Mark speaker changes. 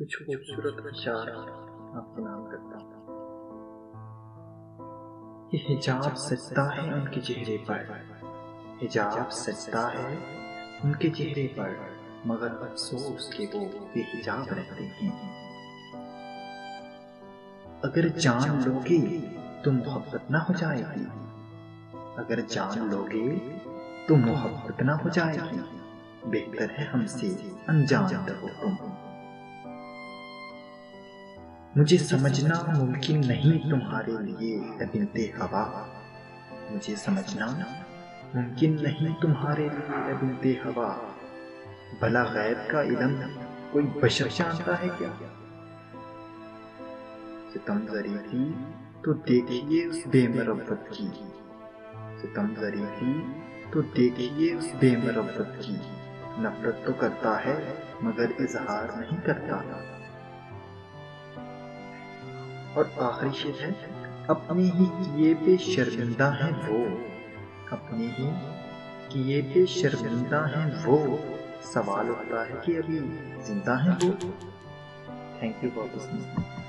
Speaker 1: کچھ خوبصورت اشعار آپ کے نام کرتا ہوں۔ یہ حجاب سجتا ہے ان کے چہرے پر، حجاب سجتا ہے ان کے چہرے پر، مگر افسوس کہ وہ بے حجاب رہتے ہیں۔ اگر جان لوگے تو محبت نہ ہو جائے گی، اگر جان لوگے تو محبت نہ ہو جائے گی، بہتر ہے ہم سے انجان رہو تم۔ مجھے سمجھنا ممکن نہیں تمہارے لیے اے بنت ہوا، مجھے سمجھنا ممکن نہیں تمہارے لیے اے بنت ہوا، بھلا غیب کا علم کوئی بشر جانتا ہے کیا؟ ستم زری تھی تو دیکھیے اس بے مروت کی، ستم زری تھی تو دیکھیے اس بے مروت کی، نفرت تو کرتا ہے مگر اظہار نہیں کرتا۔ اور آخری شعر ہے، اپنے ہی کیے پہ شرمندہ ہیں وہ، اپنے ہی کیے پہ شرمندہ ہیں وہ، سوال اٹھتا ہے کہ ابھی زندہ ہیں وہ۔ Thank you for listening.